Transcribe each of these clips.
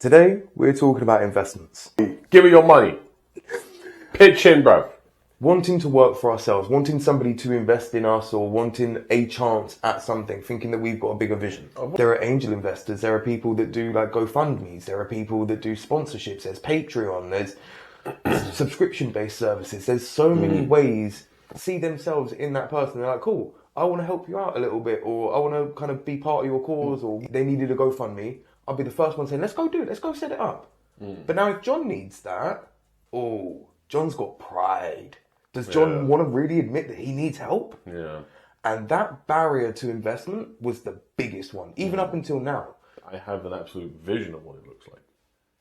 Today, we're talking about investments. Give me your money. Pitch in, bro. Wanting to work for ourselves, wanting somebody to invest in us, or wanting a chance at something, thinking that we've got a bigger vision. There are angel investors, there are people that do like GoFundMes, there are people that do sponsorships, there's Patreon, there's subscription-based services. There's so many ways to see themselves in that person. They're like, cool, I want to help you out a little bit, or I want to kind of be part of your cause, or they needed a GoFundMe. I'll be the first one saying, let's go do it, let's go set it up. But now if John needs that, John's got pride. Does John want to really admit that he needs help? Yeah. And that barrier to investment was the biggest one, even up until now. I have an absolute vision of what it looks like.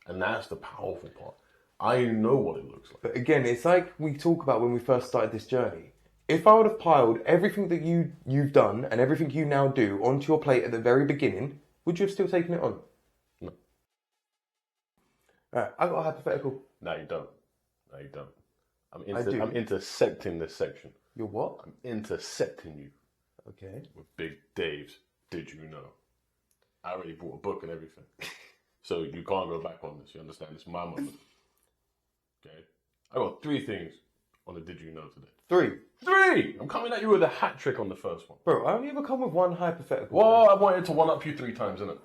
And that's the powerful part. I know what it looks like. But again, it's like we talk about when we first started this journey. If I would have piled everything that you've done and everything you now do onto your plate at the very beginning, would you have still taken it on? No. Alright, I got a hypothetical. No, you don't. No, you don't. I'm intersecting this section. You're what? I'm intersecting you. Okay. With Big Dave's Did You Know? I already bought a book and everything. So you can't go back on this. You understand? It's my moment. Okay? I got 3 things on the Did You Know today. 3! I'm coming at you with a hat trick on the first one. Bro, I only ever come with one hypothetical. Well, I wanted to one-up you 3 times, innit?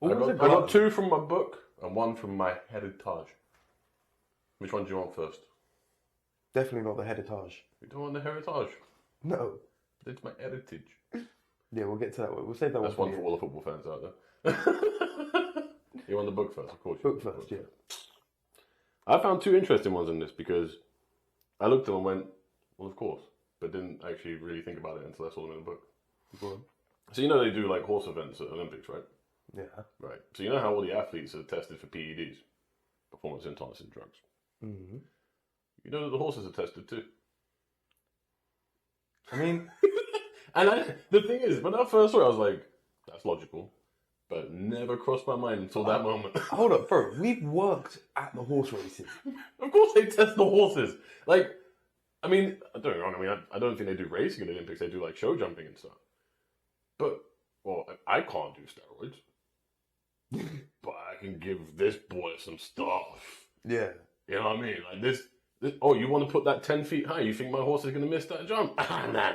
I got 2 from my book and 1 from my heritage. Which one do you want first? Definitely not the heritage. You don't want the heritage? No. It's my heritage. Yeah, we'll get to that one. We'll save that That's one for all the football fans out there. You want the book first, of course. Book first, yeah. I found 2 interesting ones in this because I looked at them and went, well, of course, but didn't actually really think about it until I saw them in the book. Go on. So you know they do like horse events at Olympics, right? Yeah. Right. So you know how all the athletes are tested for PEDs, performance enhancing drugs. Mm-hmm. You know that the horses are tested too. I mean, the thing is, when I first saw it, I was like, that's logical. But it never crossed my mind until that moment. Hold up, bro. We've worked at the horse races. Of course they test the horses. Like, I mean, don't get me wrong. I mean, I don't think they do racing in the Olympics. They do like show jumping and stuff. But, well, I can't do steroids. But I can give this boy some stuff. Yeah. You know what I mean? Like this, oh, you want to put that 10 feet high? You think my horse is going to miss that jump? Nah.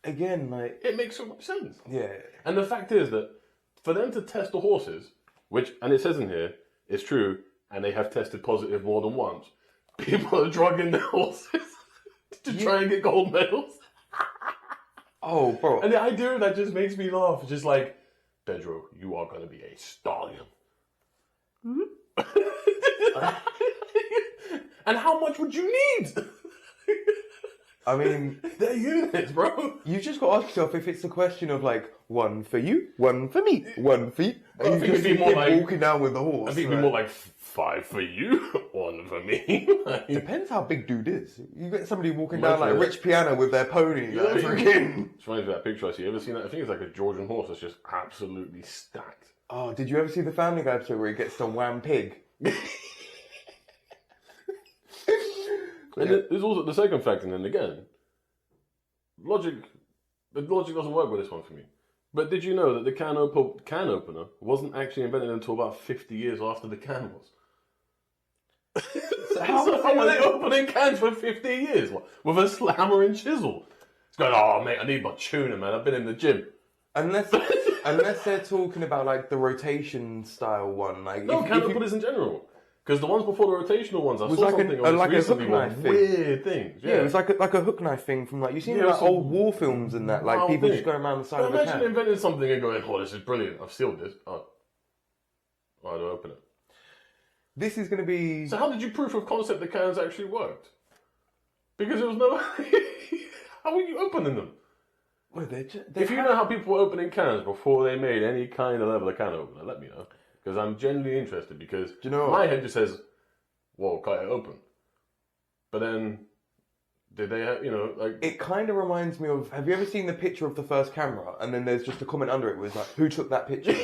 Again, like... It makes so much sense. Yeah. And the fact is that for them to test the horses, which, and it says in here, it's true, and they have tested positive more than once, people are drugging their horses to try and get gold medals. Oh, bro. And the idea of that just makes me laugh. It's just like, Pedro, you are going to be a stallion. And how much would you need? I mean, they're units, bro. You just got to ask yourself if it's a question of like 1 for you, 1 for me, 1 for you. And I think you just it'd be more like walking down with the horse. I think it'd be more like 5 for you, 1 for me. Depends how big dude is. You get somebody walking down like Rich Piano with their pony. Like, freaking. It's funny that picture I see. You ever seen that? I think it's like a Georgian horse that's just absolutely stacked. Oh, did you ever see the Family Guy episode where he gets to wham pig? And there's also the second fact, and then again, the logic doesn't work with this one for me. But did you know that the can opener wasn't actually invented until about 50 years after the can was? So how were they opening cans for 50 years? What, with a hammer and chisel? It's going, oh mate, I need my tuna, man. I've been in the gym. Unless they're talking about like the rotation style one, like no, can openers in general. Because the ones before the rotational ones, I saw like something like a hook recently knife thing. Weird things. Yeah, it was like a hook knife thing from like, you seen like old war films and that, like people just going around the side of a can. Imagine inventing something and going, oh, this is brilliant. I've sealed this. Oh, I don't open it. This is going to be... So how did you proof of concept the cans actually worked? Because there was no... How were you opening them? Well, if you know how people were opening cans before they made any kind of level of can opener, let me know. Because I'm genuinely interested, because my head just says, well, cut it open. But then, did they have, like... It kind of reminds me of, have you ever seen the picture of the first camera? And then there's just a comment under it where it's like, who took that picture?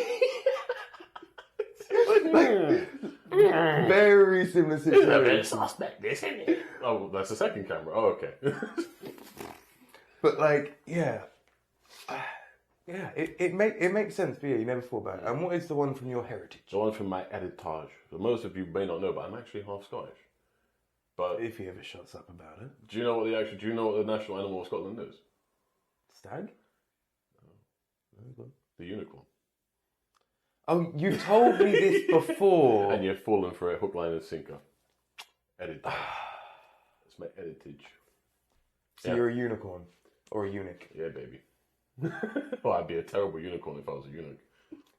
Very similar situation. Suspect this, isn't it? Oh, that's the second camera. Oh, okay. But like, yeah. Yeah, it makes sense, but yeah, you never thought about it. And what is the one from your heritage? The one from my heritage. So most of you may not know, but I'm actually half Scottish. But If he ever shuts up about it. do you know what the national animal of Scotland is? Stag? The unicorn. Oh, you told me this before. And you've fallen for it, hook, line, and sinker. Heritage. It's my heritage. So you're a unicorn or a eunuch. Yeah, baby. Well, I'd be a terrible unicorn if I was a eunuch.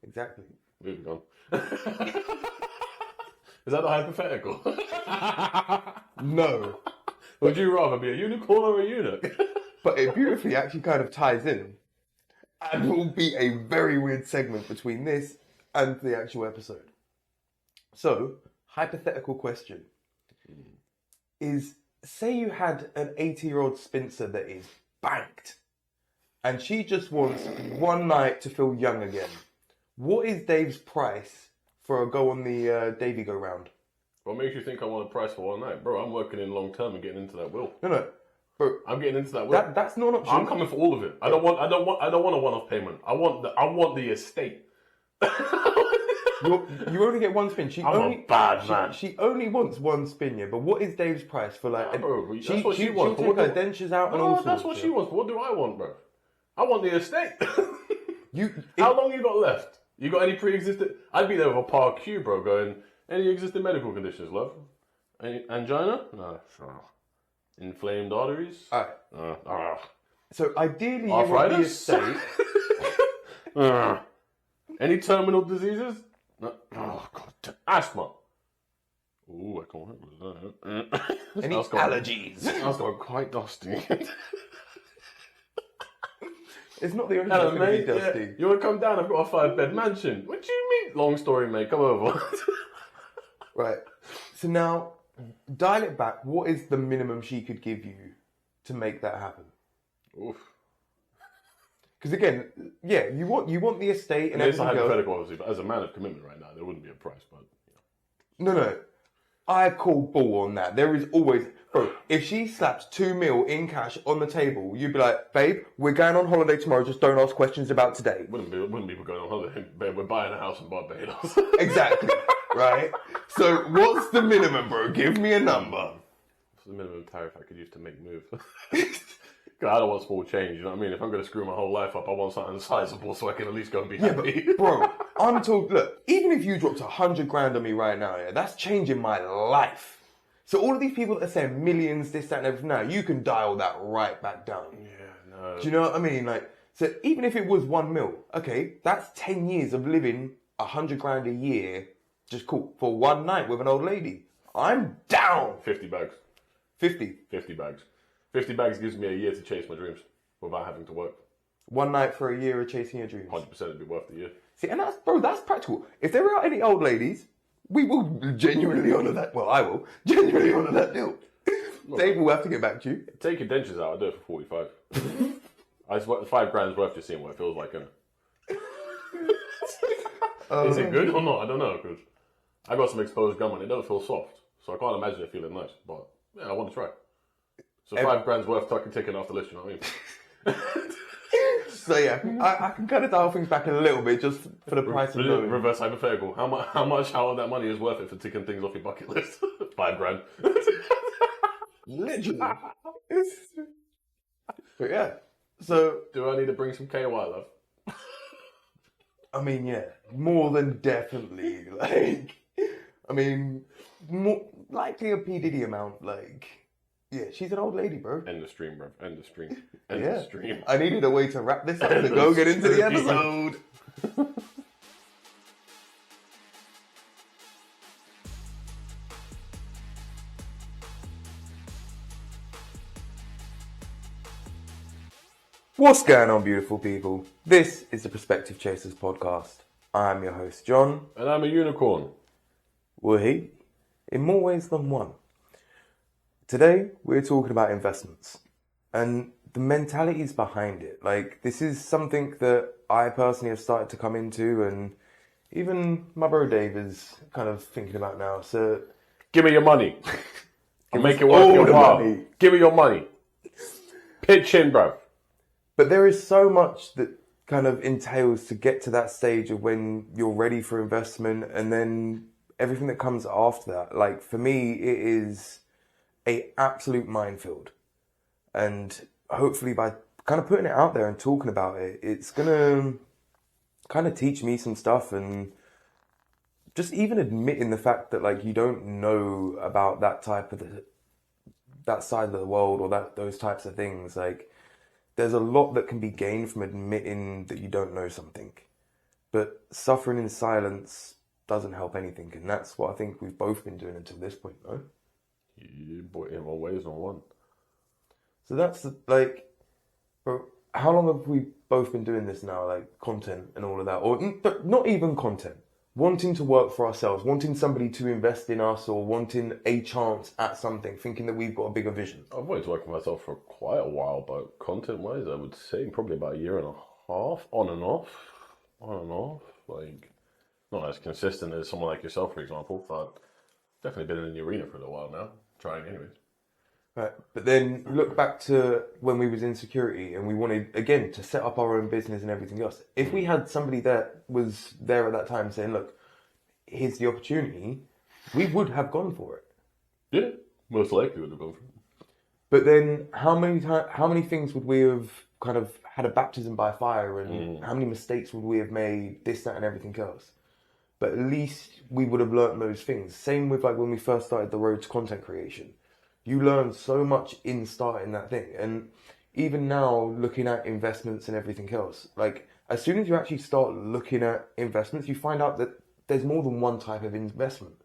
Exactly. Moving on. Is that a hypothetical? No. Would you rather be a unicorn or a eunuch? But it beautifully actually kind of ties in. And will be a very weird segment between this and the actual episode. So, hypothetical question. Is, say you had an 80-year-old spinster that is banked. And she just wants one night to feel young again. What is Dave's price for a go on the Davy go round? What makes you think I want a price for one night? Bro, I'm working in long term and getting into that will. No. Bro, I'm getting into that will. that's not an option. I'm coming for all of it. I don't want a one-off payment. I want the estate. You only get one spin. A bad man. She only wants one spin, yeah. But what is Dave's price for like? Nah, bro, that's she, what she wants. She'll take her dentures out and all sorts. That's what she wants. What do I want, bro? I want the estate. How How long you got left? You got any pre-existing? I'd be there with a par Q, bro, going, any existing medical conditions, love? Any angina? No. Inflamed arteries? Alright. So ideally, Arthritis? you want the estate. Any terminal diseases? No. Oh, God. Asthma. Ooh, I can't remember that. Any allergies? That's got quite dusty. It's not the only Hello, thing that's mate. going to be dusty. Yeah. You want to come down? I've got a 5-bed mansion. What do you mean? Long story, mate. Come over. Right. So now, dial it back. What is the minimum she could give you to make that happen? Oof. Because again, yeah, you want the estate and It's a everything else. hypothetical, obviously, but as a man of commitment right now, there wouldn't be a price. But No. I call bull on that. There is always... Bro, if she slaps 2 mil in cash on the table, you'd be like, babe, we're going on holiday tomorrow, just don't ask questions about today. wouldn't be going on holiday. We're buying a house in Barbados. Exactly, right? So what's the minimum, bro? Give me a number. What's the minimum tariff I could use to make moves? God, I don't want small change, you know what I mean? If I'm going to screw my whole life up, I want something sizable so I can at least go and be happy. But, bro, I'm talking, look, even if you dropped 100 grand on me right now, yeah, that's changing my life. So all of these people that are saying millions, this, that, and everything now, you can dial that right back down. Yeah, no. Do you know what I mean? Like, so even if it was 1 mil, okay, that's 10 years of living 100 grand a year, just cool, for one night with an old lady. I'm down. 50 bags. 50. 50 bags. 50 bags gives me a year to chase my dreams without having to work. One night for a year of chasing your dreams. 100% it'd be worth the year. See, and that's practical. If there are any old ladies, we will genuinely honour that. Well, I will genuinely honour that deal. Dave will have to get back to you. Take your dentures out, I'll do it for 45. It's what, 5 grand's worth just seeing what it feels like, innit? Is it good or not? I don't know, because I got some exposed gum and it doesn't feel soft. So I can't imagine it feeling nice. But yeah, I want to try. So 5 grand's worth I can take it off the list, you know what I mean? So yeah, I can kind of dial things back a little bit just for the price of knowing. Reverse hypothetical. How much out of that money is worth it for ticking things off your bucket list? 5 grand. Literally. But yeah, so do I need to bring some KY, love? I mean, yeah, more than definitely. Like, I mean, more likely a P Diddy amount. Like, yeah, she's an old lady, bro. End the stream, bro. End the stream. End the stream. I needed a way to wrap this up to go get into the episode. What's going on, beautiful people? This is the Perspective Chasers podcast. I'm your host, John. And I'm a unicorn. We, in more ways than one. Today, we're talking about investments and the mentalities behind it. Like, this is something that I personally have started to come into, and even my bro Dave is kind of thinking about now. So, give me your money. I'll make it worth your while. Give me your money. Pitch in, bro. But there is so much that kind of entails to get to that stage of when you're ready for investment, and then everything that comes after that. Like for me, it is a absolute minefield. And hopefully by kind of putting it out there and talking about it, it's going to kind of teach me some stuff, and just even admitting the fact that like you don't know about that side of the world, or those types of things. Like there's a lot that can be gained from admitting that you don't know something, but suffering in silence doesn't help anything. And that's what I think we've both been doing until this point, no? You bought in one ways on one. So that's like, bro, how long have we both been doing this now? Like content and all of that, or not even content. Wanting to work for ourselves, wanting somebody to invest in us, or wanting a chance at something, thinking that we've got a bigger vision. I've wanted to work for myself for quite a while, but content-wise, I would say probably about a year and a half, on and off. Like, not as consistent as someone like yourself, for example, but definitely been in the arena for a little while now, trying anyways. Right, but then look back to when we was in security and we wanted, again, to set up our own business and everything else. If we had somebody that was there at that time saying, look, here's the opportunity, we would have gone for it. Yeah, most likely would have gone for it. But then how many things would we have kind of had a baptism by fire, and how many mistakes would we have made, this, that, and everything else? But at least we would have learned those things. Same with like when we first started the road to content creation. You learn so much in starting that thing. And even now, looking at investments and everything else, like as soon as you actually start looking at investments, you find out that there's more than one type of investment.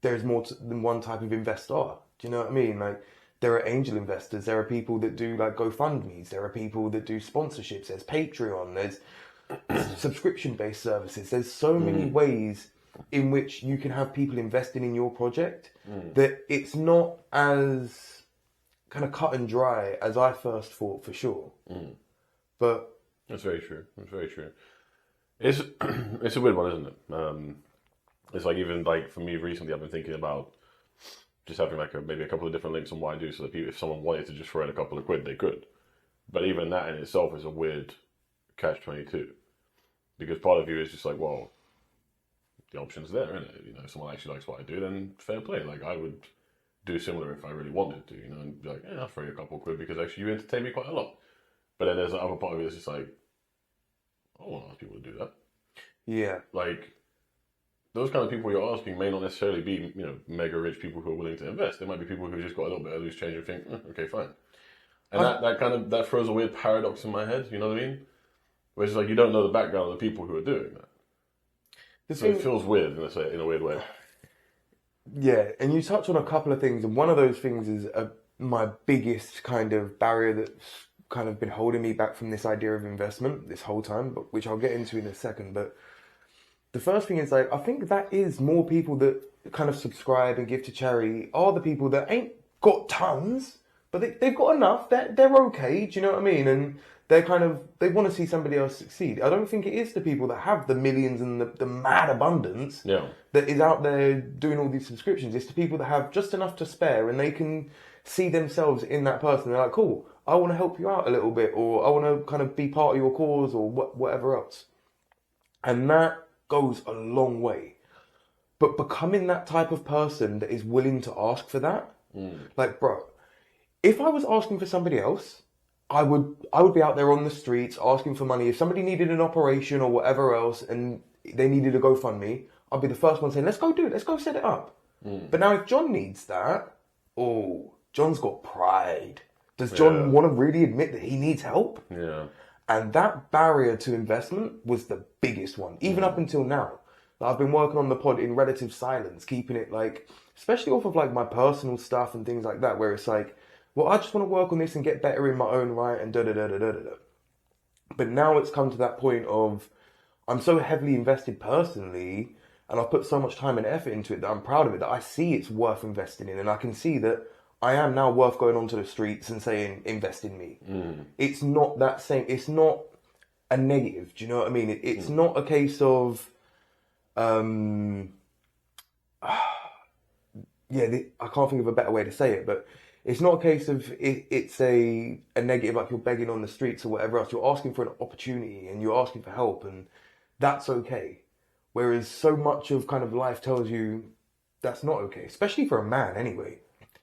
There's more than one type of investor. Do you know what I mean? Like there are angel investors. There are people that do like GoFundMes. There are people that do sponsorships. There's Patreon. There's subscription-based services. There's so many ways in which you can have people investing in your project that it's not as kind of cut and dry as I first thought, for sure. But that's very true. That's very true. It's a weird one, isn't it? It's like, even like for me recently, I've been thinking about just having like maybe a couple of different links on what I do, so that people, if someone wanted to just throw in a couple of quid, they could. But even that in itself is a weird catch-22, because part of you is just like, well, the option's there, isn't it? You know, if someone actually likes what I do, then fair play. Like I would do similar if I really wanted to, you know, and be like, yeah, I'll throw you a couple of quid because actually you entertain me quite a lot. But then there's the other part of it that's just like, I don't want to ask people to do that. yeah, Like those kind of people you're asking may not necessarily be, you know, mega rich people who are willing to invest. They might be people who just got a little bit of loose change and think, okay, fine. And that throws a weird paradox in my head. You know what I mean? Where it's like you don't know the background of the people who are doing that. So it feels weird in a weird way. Yeah, and you touch on a couple of things, and one of those things is my biggest kind of barrier that's kind of been holding me back from this idea of investment this whole time, but which I'll get into in a second. But the first thing is, like, I think that is more people that kind of subscribe and give to charity are the people that ain't got tons, but they've got enough. They're okay. Do you know what I mean? And they want to see somebody else succeed. I don't think it is the people that have the millions and the mad abundance that is out there doing all these subscriptions. It's the people that have just enough to spare, and they can see themselves in that person. They're like, cool, I want to help you out a little bit, or I want to kind of be part of your cause, or whatever else. And that goes a long way. But becoming that type of person that is willing to ask for that, like, bro, if I was asking for somebody else, I would be out there on the streets asking for money. If somebody needed an operation or whatever else and they needed a GoFundMe, I'd be the first one saying, let's go do it. Let's go set it up. But now if John needs that, John's got pride. Does John want to really admit that he needs help? Yeah. And that barrier to investment was the biggest one, even up until now. I've been working on the pod in relative silence, keeping it like, especially off of like my personal stuff and things like that, where it's like, well, I just want to work on this and get better in my own right and da-da-da-da-da-da. But now it's come to that point of I'm so heavily invested personally and I've put so much time and effort into it that I'm proud of it, that I see it's worth investing in, and I can see that I am now worth going onto the streets and saying, invest in me. It's not that same, it's not a negative, do you know what I mean? It's not a case of, I can't think of a better way to say it, but It's not a case of it's a negative like you're begging on the streets or whatever else. You're asking for an opportunity and you're asking for help, and that's okay. Whereas so much of kind of life tells you that's not okay, especially for a man anyway.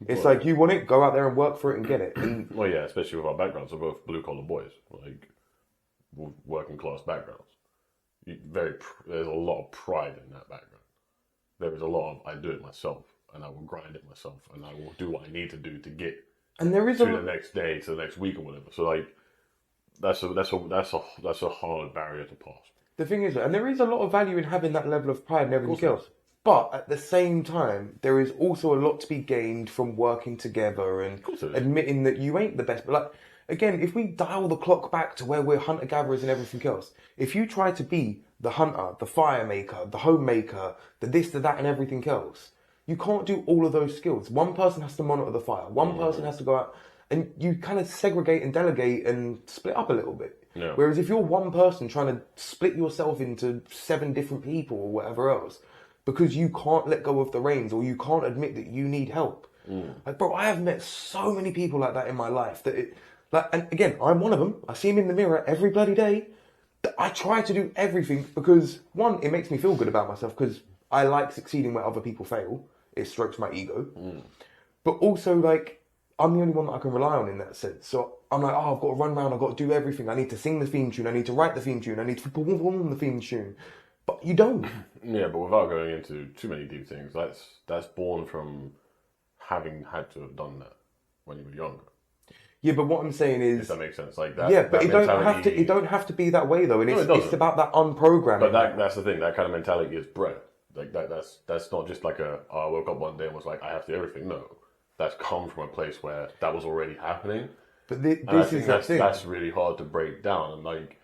It's like you want it, go out there and work for it and get it. And well, yeah, especially with our backgrounds, we're both blue collar boys, like working class backgrounds. There's a lot of pride in that background. There is a lot of I do it myself, and I will grind it myself, and I will do what I need to do to get and there is to the next day, to the next week, or whatever. So like, that's a hard barrier to pass. The thing is, and there is a lot of value in having that level of pride and everything else. But at the same time, there is also a lot to be gained from working together and admitting that you ain't the best. But like, again, if we dial the clock back to where we're hunter-gatherers and everything else, if you try to be the hunter, the fire maker, the homemaker, the this, the that, and everything else, you can't do all of those skills. One person has to monitor the fire. One person has to go out, and you kind of segregate and delegate and split up a little bit. Yeah. Whereas if you're one person trying to split yourself into 7 different people or whatever else, because you can't let go of the reins or you can't admit that you need help. Like, bro, I have met so many people like that in my life and again, I'm one of them. I see him in the mirror every bloody day. That I try to do everything because one, it makes me feel good about myself because I like succeeding where other people fail. It strokes my ego. But also, like, I'm the only one that I can rely on in that sense. So I'm like, I've got to run around. I've got to do everything. I need to sing the theme tune. I need to write the theme tune. I need to perform the theme tune. But you don't. Yeah, but without going into too many deep things, that's born from having had to have done that when you were younger. Yeah, but what I'm saying is, if that makes sense, like that. Yeah, but that it don't have to be that way though, and it's about that unprogramming. But that's the thing. That kind of mentality is bred. Like that's not just like I woke up one day and was like, I have to do everything. No, that's come from a place where that was already happening. But this is the thing. That's really hard to break down, and like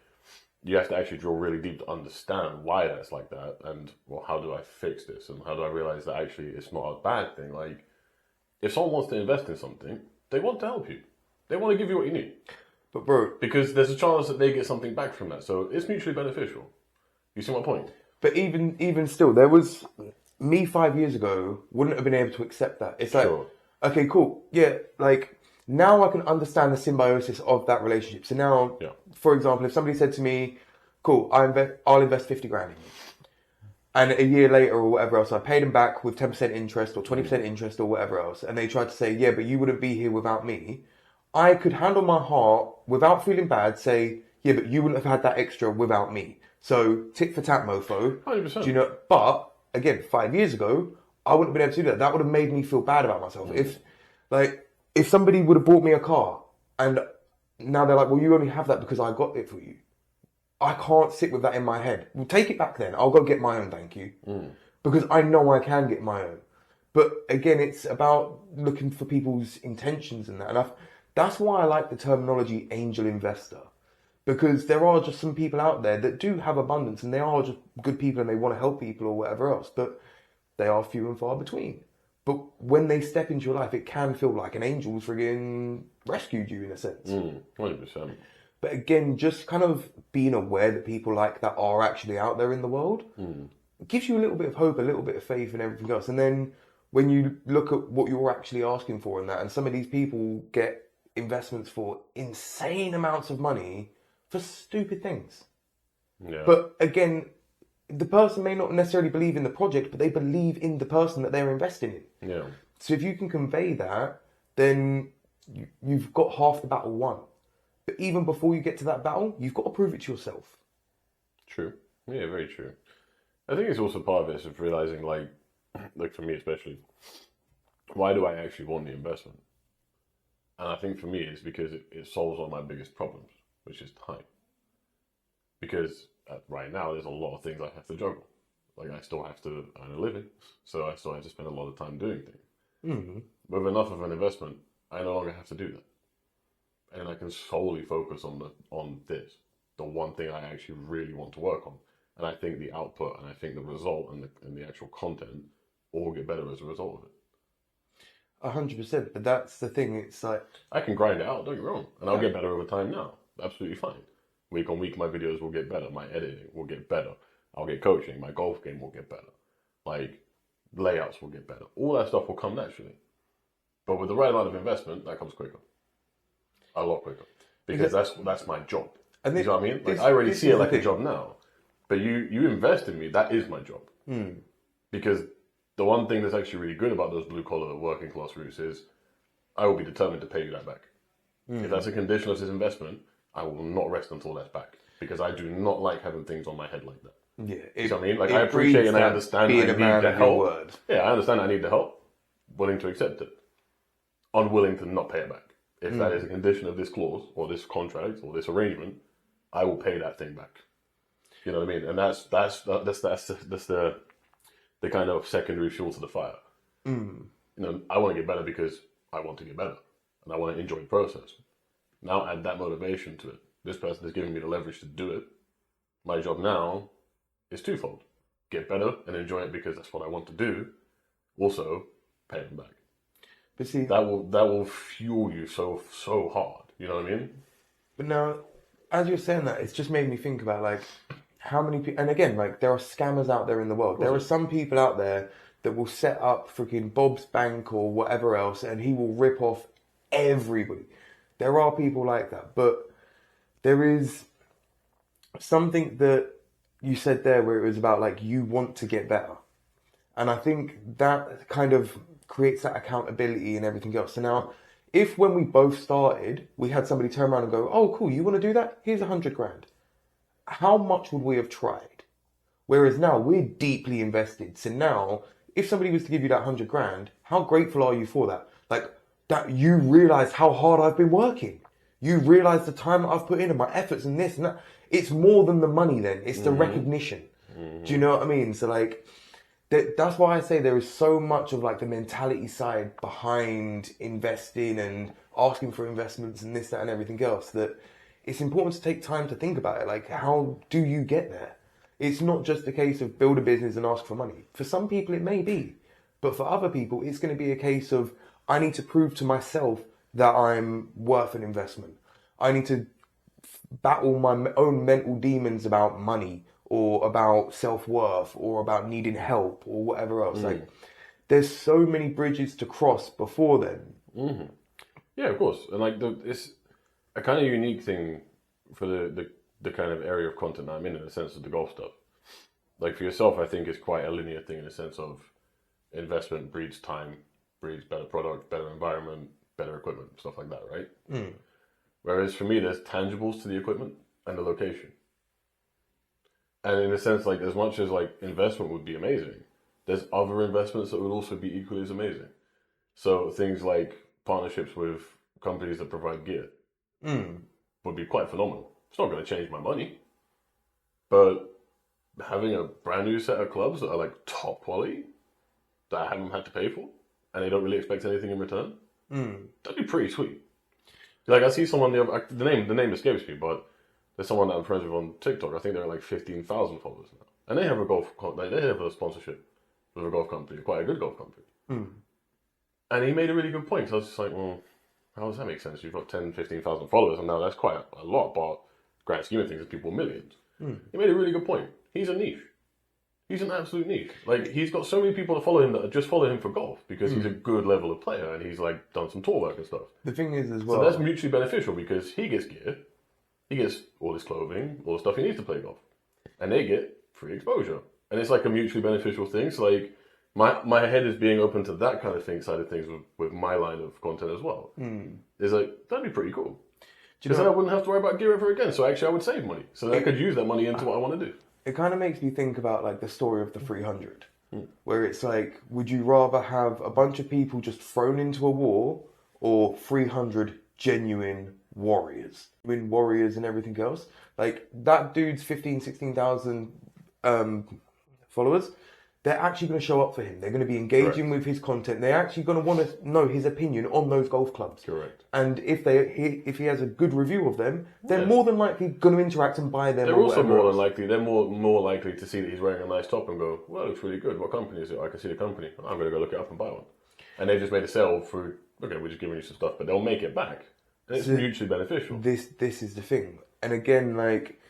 you have to actually drill really deep to understand why that's like that, and well, how do I fix this, and how do I realize that actually it's not a bad thing. Like if someone wants to invest in something, they want to help you. They want to give you what you need. But bro, because there's a chance that they get something back from that, so it's mutually beneficial. You see my point? But even still, there was me 5 years ago wouldn't have been able to accept that. It's like, okay, cool, yeah, like now I can understand the symbiosis of that relationship. So now, for example, if somebody said to me, cool, I'll invest 50 grand in you. And a year later or whatever else, I paid them back with 10% interest or 20% interest or whatever else. And they tried to say, yeah, but you wouldn't be here without me. I could handle my heart without feeling bad, say, yeah, but you wouldn't have had that extra without me. So, tit for tat, mofo. 100%. Do you know? But, again, 5 years ago, I wouldn't have been able to do that. That would have made me feel bad about myself. If somebody would have bought me a car and now they're like, well, you only have that because I got it for you. I can't sit with that in my head. Well, take it back then. I'll go get my own, thank you. Because I know I can get my own. But again, it's about looking for people's intentions and that. And that's why I like the terminology angel investor. Because there are just some people out there that do have abundance and they are just good people and they want to help people or whatever else. But they are few and far between. But when they step into your life, it can feel like an angel's friggin' rescued you in a sense. 100%. But again, just kind of being aware that people like that are actually out there in the world gives you a little bit of hope, a little bit of faith and everything else. And then when you look at what you're actually asking for in that, and some of these people get investments for insane amounts of money for stupid things. Yeah. But again, the person may not necessarily believe in the project, but they believe in the person that they're investing in. Yeah. So if you can convey that, then you've got half the battle won. But even before you get to that battle, you've got to prove it to yourself. True. Yeah, very true. I think it's also part of it of realizing, like for me especially, why do I actually want the investment? And I think for me, it's because it solves one of my biggest problems, which is time. Because right now, there's a lot of things I have to juggle. Like, I still have to earn a living, so I still have to spend a lot of time doing things. With enough of an investment, I no longer have to do that. And I can solely focus on this, the one thing I actually really want to work on. And I think the output, and I think the result, and the actual content all get better as a result of it. 100%, but that's the thing. It's like I can grind it out. Don't get me wrong, and I'll get better over time now. Absolutely fine. Week on week, my videos will get better. My editing will get better. I'll get coaching. My golf game will get better. Like layouts will get better. All that stuff will come naturally. But with the right amount of investment, that comes quicker. A lot quicker. Because that's my job. You know what I mean? Like, I already see it like a job now. But you invest in me, that is my job. Because the one thing that's actually really good about those blue-collar working class routes is I will be determined to pay you that back. If that's a condition of this investment, I will not rest until that's back. Because I do not like having things on my head like that. Yeah. You know what I mean? Like, I appreciate and I understand I need the help. Yeah, I understand I need the help. Willing to accept it. Unwilling to not pay it back. If that is a condition of this clause, or this contract, or this arrangement, I will pay that thing back. You know what I mean? And that's the kind of secondary fuel to the fire. You know, I want to get better because I want to get better, and I want to enjoy the process. Now add that motivation to it. This person is giving me the leverage to do it. My job now is twofold: get better and enjoy it because that's what I want to do. Also, pay them back. But see, that will fuel you so hard. You know what I mean? But now, as you're saying that, it's just made me think about like how many people. And again, like there are scammers out there in the world. There are some people out there that will set up freaking Bob's Bank or whatever else, and he will rip off everybody. There are people like that, but there is something that you said there where it was about like you want to get better, and I think that kind of creates that accountability and everything else. So now, if when we both started, we had somebody turn around and go, "Oh, cool, you want to do that? Here's 100 grand." How much would we have tried? Whereas now we're deeply invested. So now, if somebody was to give you that 100 grand, how grateful are you for that? Like that, you realize how hard I've been working. You realize the time that I've put in and my efforts and this and that. It's more than the money. Then it's the recognition. Do you know what I mean? So like. That's why I say there is so much of like the mentality side behind investing and asking for investments and this, that, and everything else, that it's important to take time to think about it. Like, how do you get there? It's not just a case of build a business and ask for money. For some people, it may be. But for other people, it's going to be a case of, I need to prove to myself that I'm worth an investment. I need to battle my own mental demons about money, or about self-worth, or about needing help, or whatever else. Like, there's so many bridges to cross before then. Yeah, of course. And like, it's a kind of unique thing for the kind of area of content that I'm in the sense of the golf stuff. Like for yourself, I think it's quite a linear thing in the sense of investment breeds time, breeds better product, better environment, better equipment, stuff like that, right? Whereas for me, there's tangibles to the equipment and the location. And in a sense, like as much as like investment would be amazing, there's other investments that would also be equally as amazing. So things like partnerships with companies that provide gear would be quite phenomenal. It's not going to change my money, but having a brand new set of clubs that are like top quality that I haven't had to pay for, and they don't really expect anything in return, that'd be pretty sweet. Like I see someone, the name escapes me, but there's someone that I'm friends with on TikTok. I think they're like 15,000 followers now, and they have a sponsorship with a golf company, quite a good golf company. And he made a really good point. So I was just like, well, how does that make sense? You've got 10, 15,000 followers, and now that's quite a lot, but grand scheme of things, there's people millions. He made a really good point. He's a niche. He's an absolute niche. Like, he's got so many people that follow him that just follow him for golf because he's a good level of player and he's like done some tour work and stuff. The thing is as well. So that's mutually beneficial because he gets gear, he gets all his clothing, all the stuff he needs to play golf, and they get free exposure. And it's like a mutually beneficial thing. So like, my head is being open to that kind of side of things with my line of content as well. It's like, that'd be pretty cool. Because then I wouldn't have to worry about gear ever again. So actually I would save money. So I could use that money into what I want to do. It kind of makes me think about like the story of the 300, where it's like, would you rather have a bunch of people just thrown into a war or 300 genuine warriors? Warriors and everything else. Like that dude's 16,000 followers. They're actually going to show up for him. They're going to be engaging with his content. They're actually going to want to know his opinion on those golf clubs. Correct. And if he has a good review of them, they're more than likely going to interact and buy them. They're also more than likely. They're more likely to see that he's wearing a nice top and go, "Well, it looks really good. What company is it? I can see the company. I'm going to go look it up and buy one." And they just made a sale through. Okay, we're just giving you some stuff, but they'll make it back, and it's mutually beneficial. This is the thing. And again, like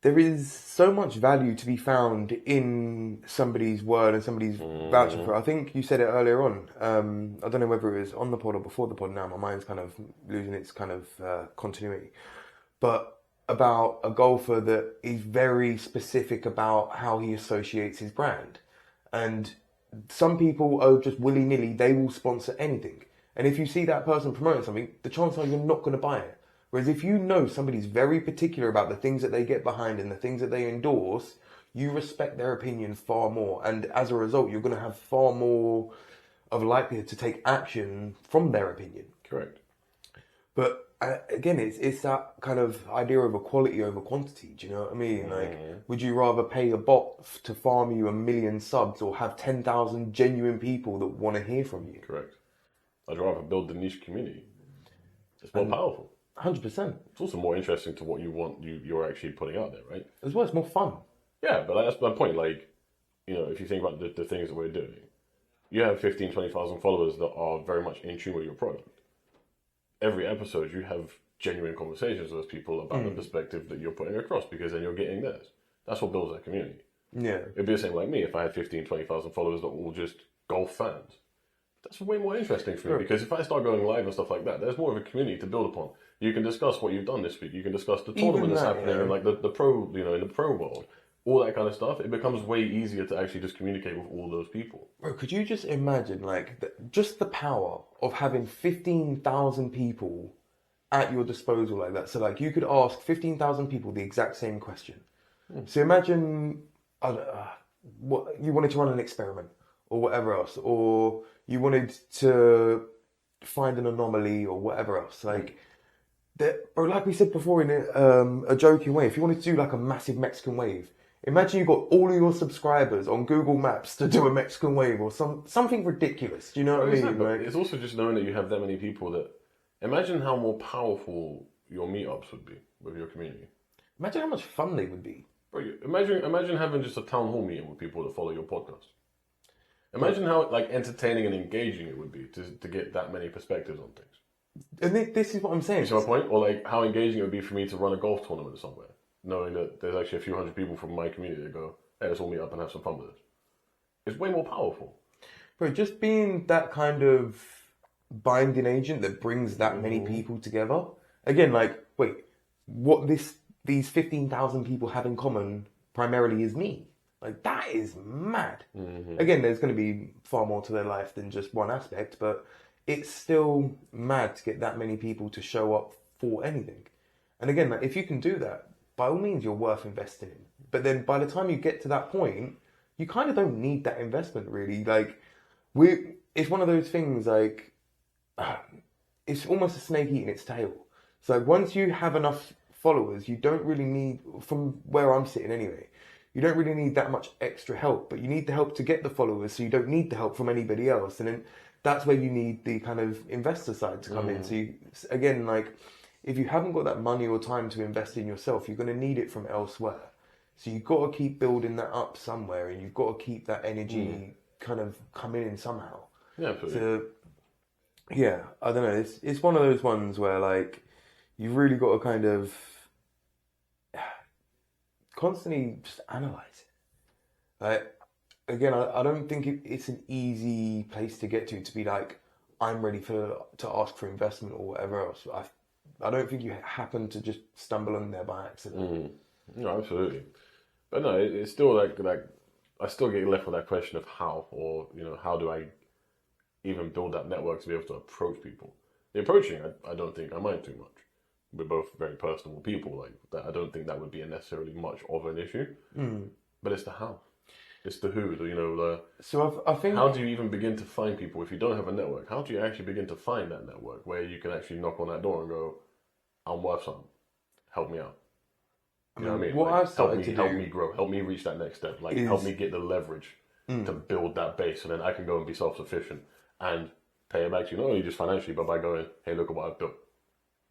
there is so much value to be found in somebody's word and somebody's vouching for it. I think you said it earlier on. I don't know whether it was on the pod or before the pod now. My mind's kind of losing its kind of continuity. But about a golfer that is very specific about how he associates his brand. And some people are just willy-nilly, they will sponsor anything. And if you see that person promoting something, the chances are you're not going to buy it. Whereas if you know somebody's very particular about the things that they get behind and the things that they endorse, you respect their opinion far more. And as a result, you're going to have far more of a likelihood to take action from their opinion. Correct. But again, it's that kind of idea of quality over quantity. Do you know what I mean? Like, would you rather pay a bot to farm you 1 million subs or have 10,000 genuine people that want to hear from you? Correct. I'd rather build the niche community. It's more powerful. 100%. It's also more interesting to what you want, you're actually putting out there, right? As well, it's more fun. Yeah, but that's my point. Like, you know, if you think about the things that we're doing, you have 15, 20,000 followers that are very much in tune with your product. Every episode, you have genuine conversations with people about the perspective that you're putting across, because then you're getting theirs. That's what builds that community. Yeah. It'd be the same like me if I had 15, 20,000 followers that were all just golf fans. That's way more interesting for me, because if I start going live and stuff like that, there's more of a community to build upon. You can discuss what you've done this week. You can discuss the tournament that's happening and like the pro, you know, in the pro world, all that kind of stuff. It becomes way easier to actually just communicate with all those people. Bro, could you just imagine like just the power of having 15,000 people at your disposal like that? So like you could ask 15,000 people the exact same question. So imagine what you wanted to run an experiment or whatever else, or you wanted to find an anomaly or whatever else. Like, or like we said before in a joking way, if you wanted to do like a massive Mexican wave, imagine you got all of your subscribers on Google Maps to do a Mexican wave or something ridiculous. Do you know what I mean? Like, it's also just knowing that you have that many people that... Imagine how more powerful your meetups would be with your community. Imagine how much fun they would be. Bro, imagine having just a town hall meeting with people that follow your podcast. Imagine how like entertaining and engaging it would be to get that many perspectives on things. And this is what I'm saying. You see my point? Or like how engaging it would be for me to run a golf tournament somewhere, knowing that there's actually a few hundred people from my community that go, hey, let's all meet up and have some fun with this. It's way more powerful. Bro, just being that kind of binding agent that brings that many people together. Again, like, wait, what these 15,000 people have in common primarily is me. Like, that is mad. Again, there's going to be far more to their life than just one aspect, but it's still mad to get that many people to show up for anything. And again, like, if you can do that, by all means, you're worth investing in. But then by the time you get to that point, you kind of don't need that investment, really. Like, it's one of those things, like, it's almost a snake eating its tail. So once you have enough followers, you don't really need, from where I'm sitting anyway, you don't really need that much extra help, but you need the help to get the followers, so you don't need the help from anybody else. And then that's where you need the kind of investor side to come in. So you, again, like, if you haven't got that money or time to invest in yourself, you're going to need it from elsewhere. So you've got to keep building that up somewhere, and you've got to keep that energy kind of coming in somehow. Yeah, absolutely. So, yeah, I don't know. It's one of those ones where, like, you've really got to kind of constantly just analyze it. Like, again, I don't think it's an easy place to get to be like, I'm ready to ask for investment or whatever else. I don't think you happen to just stumble on there by accident. No, absolutely. But no, it's still like I still get left with that question of how, or, you know, how do I even build that network to be able to approach people? The approaching, I don't think I mind too much. We're both very personable people. Like that, I don't think that would be necessarily much of an issue. But it's the how, it's the who. You know, so I think, how do you even begin to find people if you don't have a network? How do you actually begin to find that network where you can actually knock on that door and go, "I'm worth something. Help me out." You know what I mean? What like, I've started help me grow. Help me reach that next step. Like, help me get the leverage to build that base, so then I can go and be self-sufficient and pay it back to you, not only just financially, but by going, "Hey, look at what I've built."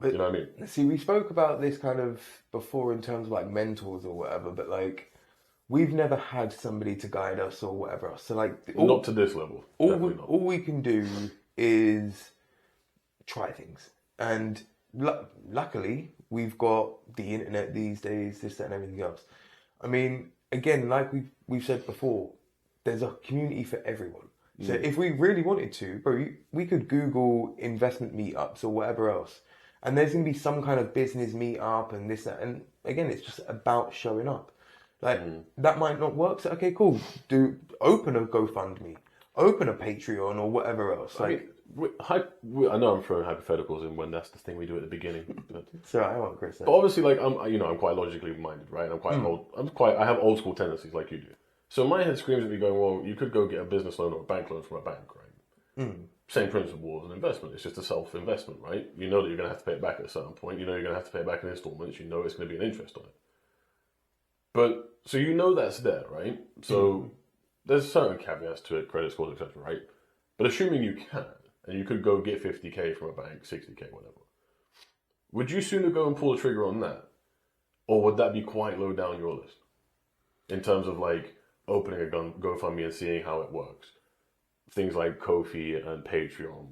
You know what I mean? See, we spoke about this kind of before in terms of like mentors or whatever, but like we've never had somebody to guide us or whatever else. So like not to this level. All we can do is try things, and luckily We've got the internet these days, this, that, and everything else. I mean, again, like we've said before, there's a community for everyone. So if we really wanted to, bro, we could Google investment meetups or whatever else. And there's going to be some kind of business meetup and this, that. And again, it's just about showing up. Like, that might not work. So, okay, cool. Open a GoFundMe. Open a Patreon or whatever else. Like, I know I'm throwing hypotheticals in when that's the thing we do at the beginning. But, so I won't, Chris. but obviously, like, I'm quite logically minded, right? I'm quite old. I have old school tendencies like you do. So my head screams at me going, well, you could go get a business loan or a bank loan from a bank, right? Same principle as an investment. It's just a self-investment, right? You know that you're going to have to pay it back at a certain point. You know you're going to have to pay it back in installments. You know it's going to be an interest on it. But, so you know that's there, right? So there's certain caveats to it, credit scores, etc., right? But assuming you can, and you could go get 50k from a bank, 60k, whatever, would you sooner go and pull the trigger on that? Or would that be quite low down your list? In terms of, like, opening a GoFundMe and seeing how it works. Things like Ko-fi and Patreon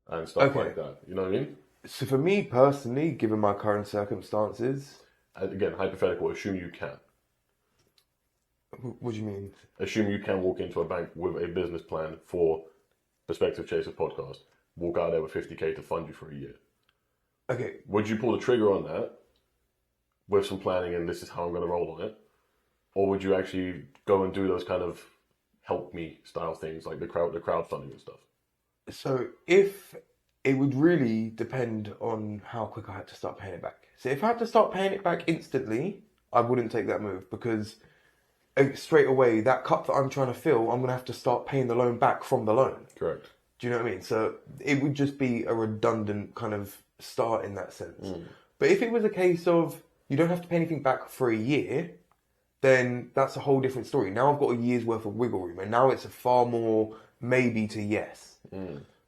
and stuff like that. You know what I mean? So for me personally, given my current circumstances... Again, hypothetical, assume you can. What do you mean? Assume you can walk into a bank with a business plan for Perspective Chasers podcast, walk out there with 50k to fund you for a year. Okay. Would you pull the trigger on that with some planning and this is how I'm going to roll on it? Or would you actually go and do those kind of help me style things like the crowdfunding and stuff? So if it would really depend on how quick I had to start paying it back. So if I had to start paying it back instantly, I wouldn't take that move because straight away, that cup that I'm trying to fill, I'm going to have to start paying the loan back from the loan. Correct. Do you know what I mean? So it would just be a redundant kind of start in that sense. But if it was a case of you don't have to pay anything back for a year, then that's a whole different story. Now I've got a year's worth of wiggle room, and now it's a far more maybe to yes.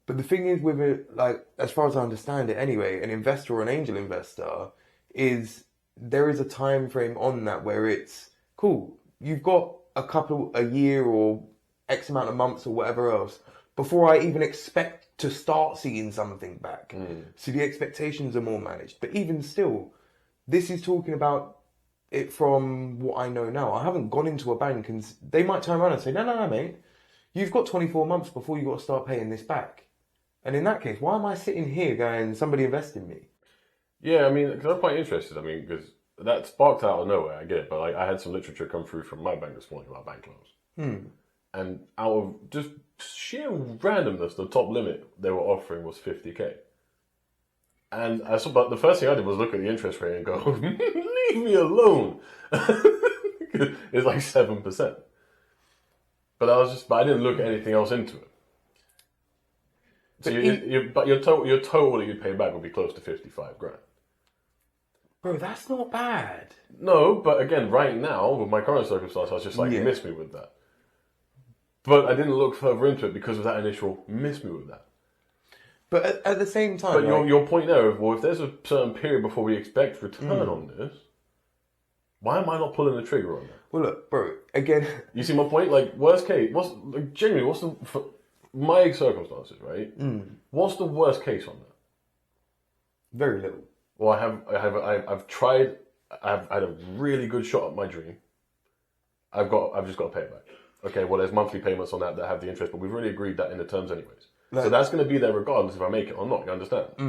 But the thing is with it, like, as far as I understand it anyway, an investor or an angel investor is, there is a time frame on that where it's, cool, you've got a year or X amount of months or whatever else before I even expect to start seeing something back. So the expectations are more managed. But even still, this is talking about it from what I know now. I haven't gone into a bank and they might turn around and say, no, mate, you've got 24 months before you've got to start paying this back. And in that case, why am I sitting here going, somebody invest in me? Yeah, I mean, because I'm quite interested. I mean, because that sparked out of nowhere, I get it. But like, I had some literature come through from my bank this morning about bank loans. And out of just sheer randomness, the top limit they were offering was 50k. And I saw, but the first thing I did was look at the interest rate and go, leave me alone. It's like 7%. But I didn't look at anything else into it. So your total that you'd pay back would be close to 55 grand. Bro, that's not bad. No, but again, right now, with my current circumstance, I was just like, you missed me with that. But I didn't look further into it because of that initial miss me with that. But at the same time... But your point there, well, if there's a certain period before we expect return on this, why am I not pulling the trigger on that? Well, look, bro, again... You see my point? Like, worst case, for my circumstances, right? What's the worst case on that? Very little. Well, I've tried, I've had a really good shot at my dream. I've just got to pay it back. Okay, well, there's monthly payments on that have the interest, but we've already agreed that in the terms anyways. So that's going to be there regardless if I make it or not, you understand? You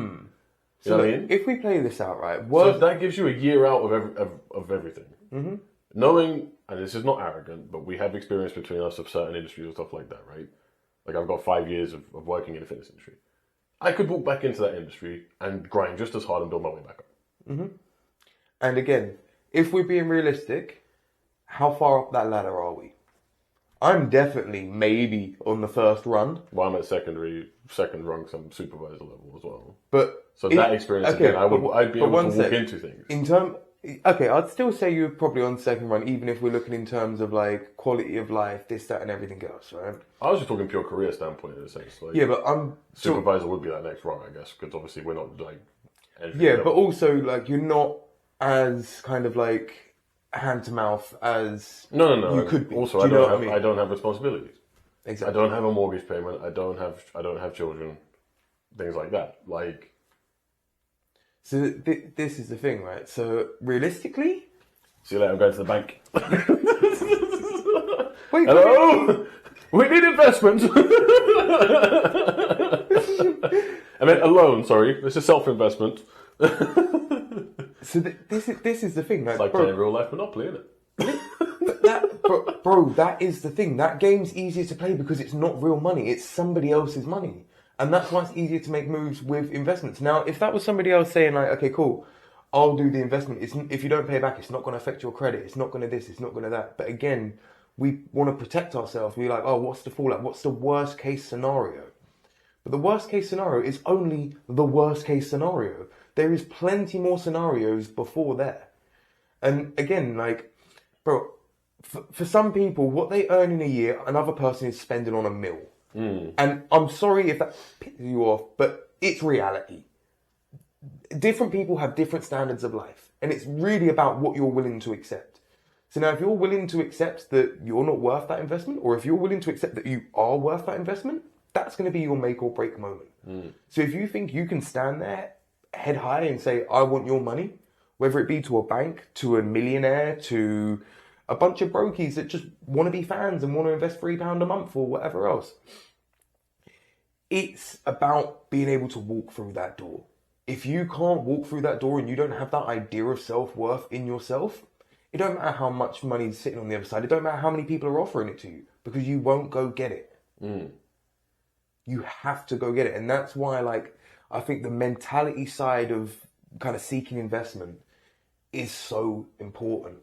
know what I mean? If we play this out, right... So that gives you a year out of everything. Knowing, and this is not arrogant, but we have experience between us of certain industries and stuff like that, right? Like, I've got 5 years of working in the fitness industry. I could walk back into that industry and grind just as hard and build my way back up. And again, if we're being realistic, how far up that ladder are we? I'm definitely maybe on the first run. Well, I'm at second rung, some supervisor level as well. But so that experience again, I'd be able to walk into things. I'd still say you're probably on second run, even if we're looking in terms of like quality of life, this, that, and everything else, right? I was just talking pure career standpoint in a sense. Like, yeah, but I'm supervisor would be that next rung, I guess, because obviously we're not like. But also like you're not as kind of like hand to mouth as no. you could be. Also, I don't have responsibilities. Exactly. I don't have a mortgage payment. I don't have children. Things like that. Like. So this is the thing, right? So realistically, See you later. I'm going to the bank. wait, Hello. We need investment. I meant a loan. Sorry, this is self-investment. So this is the thing, like, It's like playing real life Monopoly, isn't it? bro, that is the thing. That game's easier to play because it's not real money. It's somebody else's money. And that's why it's easier to make moves with investments. Now, if that was somebody else saying like, okay, cool, I'll do the investment. If you don't pay back, it's not going to affect your credit. It's not going to this. It's not going to that. But again, we want to protect ourselves. We're like, oh, what's the fallout? What's the worst case scenario? But the worst case scenario is only the worst case scenario. There is plenty more scenarios before there. And again, like, bro, for some people, what they earn in a year, another person is spending on a meal. And I'm sorry if that pisses you off, but it's reality. Different people have different standards of life. And it's really about what you're willing to accept. So now if you're willing to accept that you're not worth that investment, or if you're willing to accept that you are worth that investment, that's going to be your make or break moment. So if you think you can stand there head high and say, I want your money, whether it be to a bank, to a millionaire, to a bunch of brokies that just want to be fans and want to invest £3 a month or whatever else. It's about being able to walk through that door. If you can't walk through that door and you don't have that idea of self-worth in yourself, it don't matter how much money is sitting on the other side. It don't matter how many people are offering it to you, because you won't go get it. You have to go get it. And that's why, like, I think the mentality side of kind of seeking investment is so important.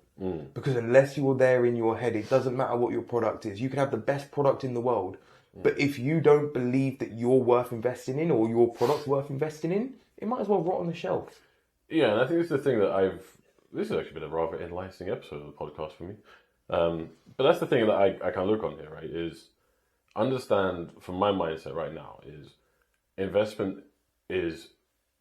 Because unless you're there in your head, it doesn't matter what your product is. You can have the best product in the world, but if you don't believe that you're worth investing in or your product's worth investing in, it might as well rot on the shelf. Yeah, and I think it's the thing that this has actually been a rather enlightening episode of the podcast for me. But that's the thing that I kind of look on here, right, is understand from my mindset right now is investment is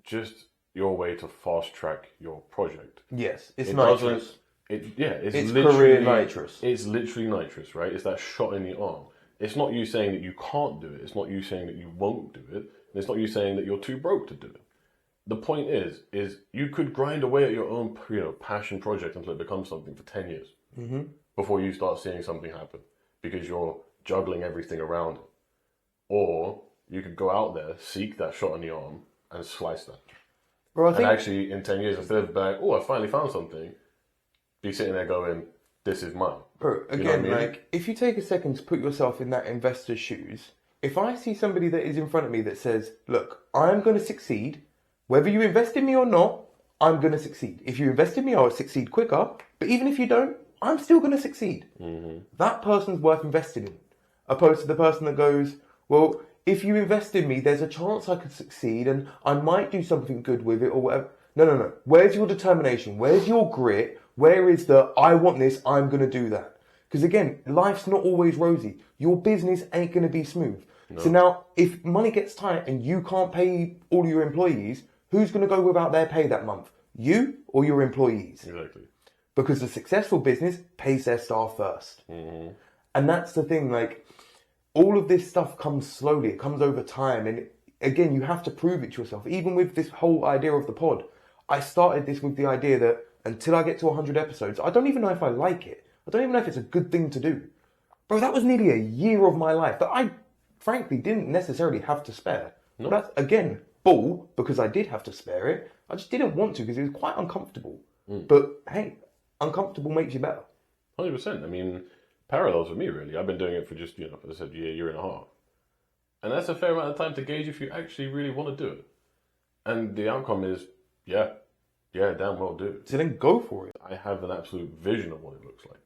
just your way to fast track your project. Yes, it's nitrous. It's career nitrous. It's literally nitrous, right? It's that shot in the arm. It's not you saying that you can't do it. It's not you saying that you won't do it. And it's not you saying that you're too broke to do it. The point is you could grind away at your own, passion project until it becomes something for 10 years before you start seeing something happen because you're juggling everything around it. Or you could go out there, seek that shot in the arm, and slice that. Bro, and actually, in 10 years, instead of being like, oh, I finally found something, be sitting there going, this is mine. Bro, again, like, if you take a second to put yourself in that investor's shoes, if I see somebody that is in front of me that says, look, I'm going to succeed, whether you invest in me or not, I'm going to succeed. If you invest in me, I'll succeed quicker. But even if you don't, I'm still going to succeed. That person's worth investing in. Opposed to the person that goes, well, if you invest in me, there's a chance I could succeed and I might do something good with it or whatever. No. Where's your determination? Where's your grit? Where is the, I want this, I'm going to do that? Because again, life's not always rosy. Your business ain't going to be smooth. No. So now, if money gets tight and you can't pay all your employees, who's going to go without their pay that month? You or your employees? Exactly. Because a successful business pays their staff first. And that's the thing, like, all of this stuff comes slowly. It comes over time. And again, you have to prove it to yourself. Even with this whole idea of the pod, I started this with the idea that until I get to 100 episodes, I don't even know if I like it. I don't even know if it's a good thing to do. Bro, that was nearly a year of my life that I, frankly, didn't necessarily have to spare. No. But that's, again, bull, because I did have to spare it. I just didn't want to because it was quite uncomfortable. But, hey, uncomfortable makes you better. 100%. I mean, parallels with me, really. I've been doing it for just, as I said, year and a half. And that's a fair amount of time to gauge if you actually really want to do it. And the outcome is, yeah, damn well do. So then go for it. I have an absolute vision of what it looks like.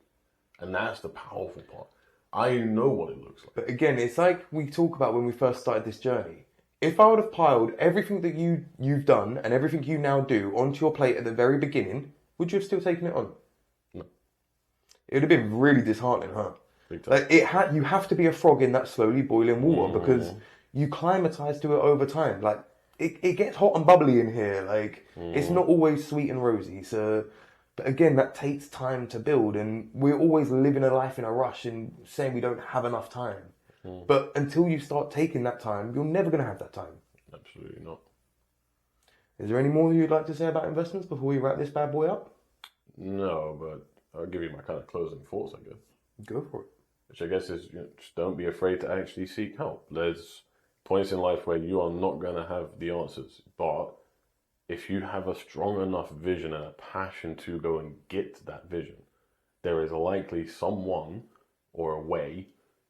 And that's the powerful part. I know what it looks like. But again, it's like we talk about when we first started this journey. If I would have piled everything that you've done and everything you now do onto your plate at the very beginning, would you have still taken it on? No. It would have been really disheartening, huh? Big time. Like you have to be a frog in that slowly boiling water because you climatize to it over time. Like it gets hot and bubbly in here. Like it's not always sweet and rosy. So, but again, that takes time to build, and we're always living a life in a rush and saying we don't have enough time. But until you start taking that time, you're never going to have that time. Absolutely not. Is there any more you'd like to say about investments before we wrap this bad boy up? No, but I'll give you my kind of closing thoughts, I guess. Go for it. Which I guess is, just don't be afraid to actually seek help. There's points in life where you are not going to have the answers, but if you have a strong enough vision and a passion to go and get that vision, there is likely someone or a way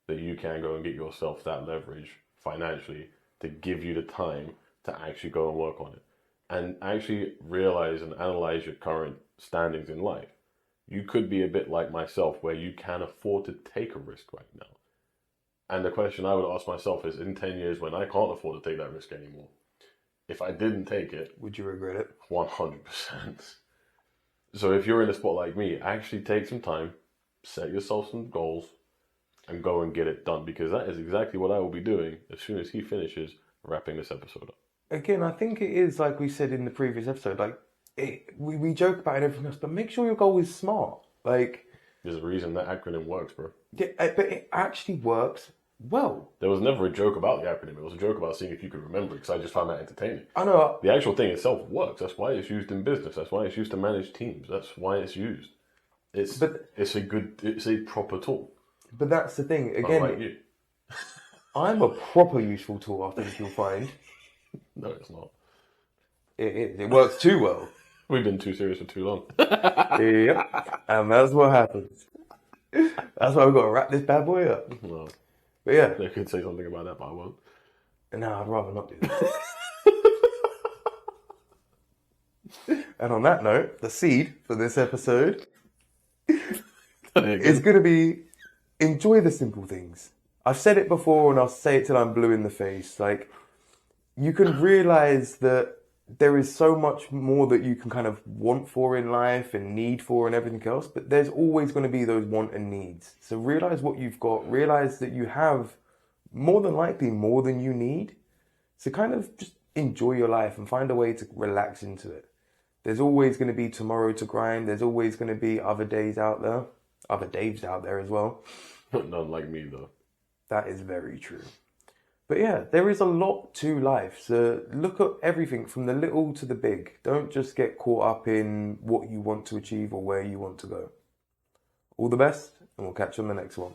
that you can go and get yourself that leverage financially to give you the time to actually go and work on it and actually realize and analyze your current standings in life. You could be a bit like myself where you can afford to take a risk right now. And the question I would ask myself is, in 10 years when I can't afford to take that risk anymore, if I didn't take it, would you regret it? 100%. So if you're in a spot like me, actually take some time, set yourself some goals, and go and get it done. Because that is exactly what I will be doing as soon as he finishes wrapping this episode up. Again, I think it is like we said in the previous episode, like we joke about it and everything else, but make sure your goal is smart. Like, there's a reason that acronym works, bro. Yeah, but it actually works well. There was never a joke about the acronym. It was a joke about seeing if you could remember it, because I just found that entertaining. I know. The actual thing itself works. That's why it's used in business. That's why it's used to manage teams. That's why it's used. It's a proper tool. But that's the thing. Again, unlike you. I'm a proper useful tool, I think you'll find. No, it's not. It works too well. We've been too serious for too long. Yep. And that's what happens. That's why we've got to wrap this bad boy up. Well, but yeah. they could say something about that, but I won't. No, I'd rather not do that. And on that note, the seed for this episode is going to be enjoy the simple things. I've said it before and I'll say it till I'm blue in the face. Like, you can realize that there is so much more that you can kind of want for in life and need for and everything else, but there's always going to be those want and needs. So realize what you've got, realize that you have more than likely more than you need. So kind of just enjoy your life and find a way to relax into it. There's always going to be tomorrow to grind. There's always going to be other days out there, other Daves out there as well. None like me though. That is very true. But yeah, there is a lot to life. So look at everything from the little to the big. Don't just get caught up in what you want to achieve or where you want to go. All the best, and we'll catch you on the next one.